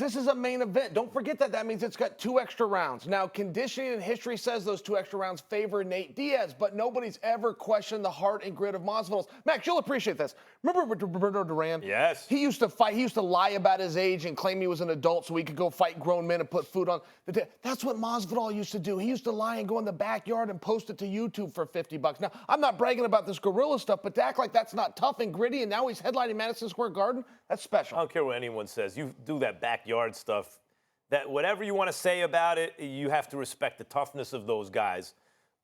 This is a main event. Don't forget that. That means it's got 2 extra rounds. Now, conditioning and history says those 2 extra rounds favor Nate Diaz, but nobody's ever questioned the heart and grit of Masvidal. Max, you'll appreciate this. Remember Roberto Duran? Yes. He used to fight. He used to lie about his age and claim he was an adult so he could go fight grown men and put food on the table. That's what Masvidal used to do. He used to lie and go in the backyard and post it to YouTube for $50. Now, I'm not bragging about this gorilla stuff, but to act like that's not tough and gritty and now he's headlining Madison Square Garden, that's special. I don't care what anyone says. You do that backyard stuff. That whatever you want to say about it, you have to respect the toughness of those guys.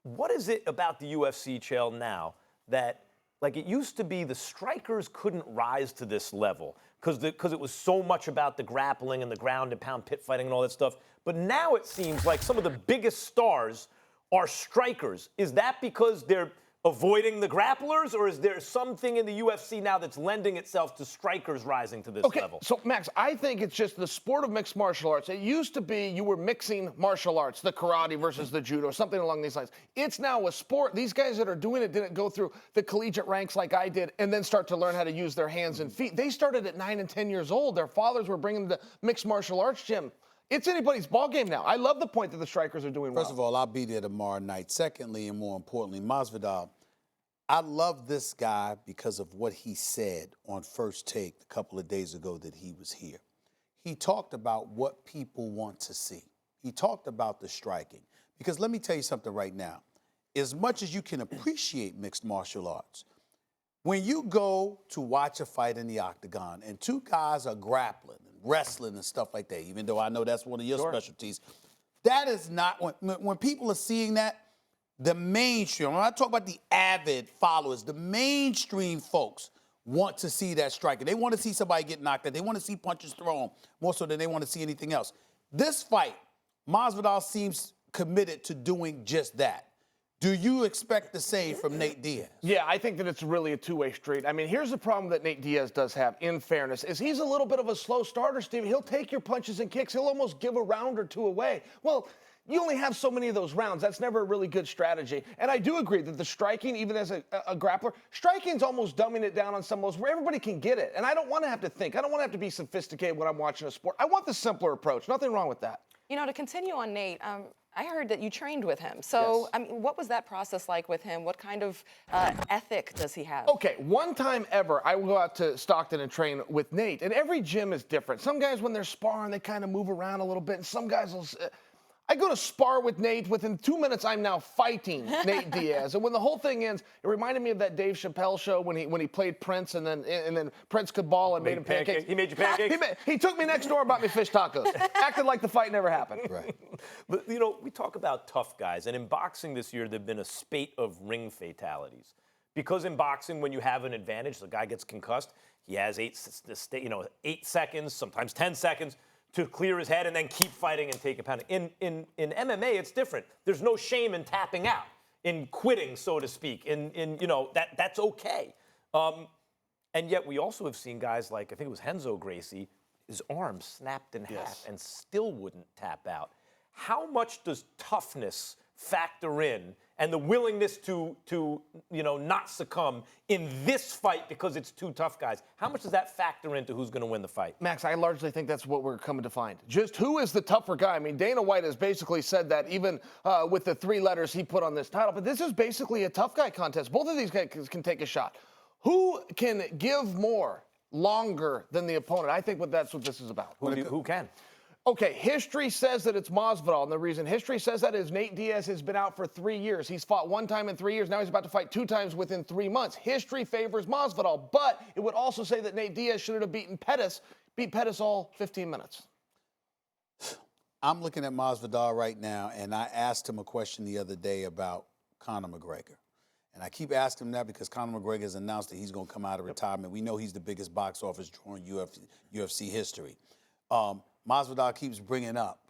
What is it about the UFC, Chael, now that, like it used to be, the strikers couldn't rise to this level because it was so much about the grappling and the ground and pound pit fighting and all that stuff. But now it seems like some of the biggest stars are strikers. Is that because they're avoiding the grapplers, or is there something in the UFC now that's lending itself to strikers rising to this level? So, Max, I think it's just the sport of mixed martial arts. It used to be you were mixing martial arts, the karate versus the judo, something along these lines. It's now a sport. These guys that are doing it didn't go through the collegiate ranks like I did and then start to learn how to use their hands and feet. They started at 9 and 10 years old. Their fathers were bringing them to mixed martial arts gym. It's anybody's ball game now. I love the point that the strikers are doing well. First of all, I'll be there tomorrow night. Secondly, and more importantly, Masvidal, I love this guy because of what he said on First Take a couple of days ago that he was here. He talked about what people want to see. He talked about the striking. Because let me tell you something right now. As much as you can appreciate mixed martial arts, when you go to watch a fight in the octagon and 2 guys are grappling and wrestling and stuff like that, even though I know that's one of your specialties, that is not, when people are seeing that, the mainstream, when I talk about the avid followers, the mainstream folks want to see that striking. They want to see somebody get knocked out. They want to see punches thrown more so than they want to see anything else. This fight, Masvidal seems committed to doing just that. Do you expect the same from Nate Diaz? Yeah, I think that it's really a two-way street. I mean, here's the problem that Nate Diaz does have, in fairness, is he's a little bit of a slow starter, Steve. He'll take your punches and kicks. He'll almost give a round or 2 away. Well, you only have so many of those rounds. That's never a really good strategy. And I do agree that the striking, even as a grappler, striking's almost dumbing it down on some of those where everybody can get it. And I don't want to have to think. I don't want to have to be sophisticated when I'm watching a sport. I want the simpler approach. Nothing wrong with that. You know, to continue on Nate, I heard that you trained with him. So, Yes. I mean, what was that process like with him? What kind of ethic does he have? Okay, one time ever, I will go out to Stockton and train with Nate. And every gym is different. Some guys, when they're sparring, they kind of move around a little bit. And some guys will... I go to spar with Nate. Within 2 minutes, I'm now fighting Nate Diaz. And when the whole thing ends, it reminded me of that Dave Chappelle show when he played Prince, and then Prince could ball and made him pancakes. He made you pancakes? He took me next door and bought me fish tacos. Acted like the fight never happened. Right. But, you know, we talk about tough guys. And in boxing this year, there have been a spate of ring fatalities. Because in boxing, when you have an advantage, the guy gets concussed, he has 8 seconds, sometimes 10 seconds, to clear his head and then keep fighting and take a pounding. In MMA, it's different. There's no shame in tapping out, in quitting, so to speak. You know, that's okay. And yet we also have seen guys like, I think it was Renzo Gracie, his arm snapped in half and still wouldn't tap out. How much does toughness factor in, and the willingness to you know, not succumb in this fight because it's 2 tough guys? How much does that factor into who's going to win the fight? Max, I largely think that's what we're coming to find. Just who is the tougher guy? I mean, Dana White has basically said that even with the 3 letters he put on this title. But this is basically a tough guy contest. Both of these guys can take a shot. Who can give more longer than the opponent? I think that's what this is about. Who can? Okay, history says that it's Masvidal, and the reason history says that is Nate Diaz has been out for 3 years. He's fought 1 time in 3 years. Now he's about to fight 2 times within 3 months. History favors Masvidal, but it would also say that Nate Diaz should have beat Pettis all 15 minutes. I'm looking at Masvidal right now, and I asked him a question the other day about Conor McGregor. And I keep asking him that because Conor McGregor has announced that he's going to come out of retirement. We know he's the biggest box office draw in UFC history. Masvidal keeps bringing up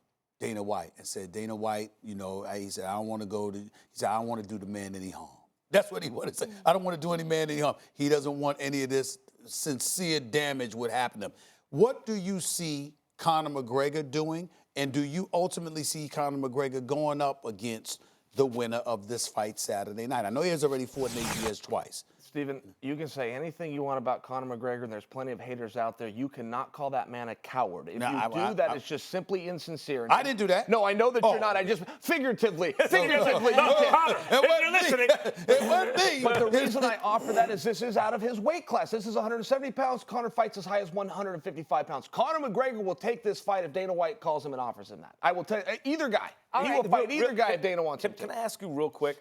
Dana White and said, Dana White, you know, he said, I don't want to do the man any harm. That's what he wanted to say. I don't want to do any man any harm. He doesn't want any of this sincere damage would happen to him. What do you see Conor McGregor doing? And do you ultimately see Conor McGregor going up against the winner of this fight Saturday night? I know he has already fought Nate Diaz twice. Steven, you can say anything you want about Conor McGregor, and there's plenty of haters out there. You cannot call that man a coward. If it's just simply insincere. And I didn't do that. No, I know that you're not. I just figuratively. Figuratively. No, Conor, if you're listening. It wasn't me. But the reason I offer that is this is out of his weight class. This is 170 pounds. Conor fights as high as 155 pounds. Conor McGregor will take this fight if Dana White calls him and offers him that. I will tell you, either guy. He will fight either guy if Dana wants him to. Can I ask you real quick?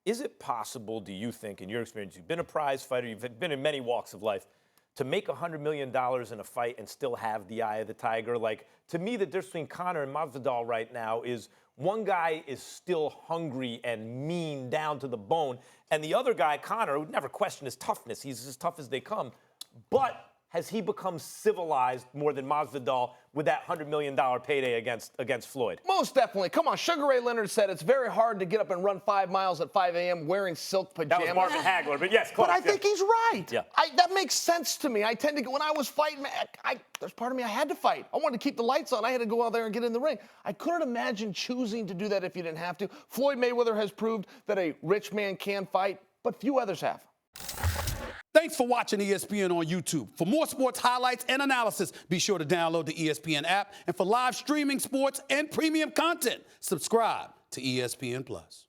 Is it possible, do you think, in your experience, you've been a prize fighter, you've been in many walks of life, to make $100 million in a fight and still have the eye of the tiger? Like, to me, the difference between Conor and Masvidal right now is one guy is still hungry and mean down to the bone, and the other guy, Conor, would never question his toughness. He's as tough as they come. But has he become civilized more than Masvidal with that $100 million payday against Floyd? Most definitely. Come on, Sugar Ray Leonard said it's very hard to get up and run 5 miles at 5 a.m. wearing silk pajamas. That was Marvin Hagler, but yes, close. But I think he's right. Yeah. That makes sense to me. I tend to, when I was fighting, there's part of me I had to fight. I wanted to keep the lights on. I had to go out there and get in the ring. I couldn't imagine choosing to do that if you didn't have to. Floyd Mayweather has proved that a rich man can fight, but few others have. Thanks for watching ESPN on YouTube. For more sports highlights and analysis, be sure to download the ESPN app. And for live streaming sports and premium content, subscribe to ESPN+.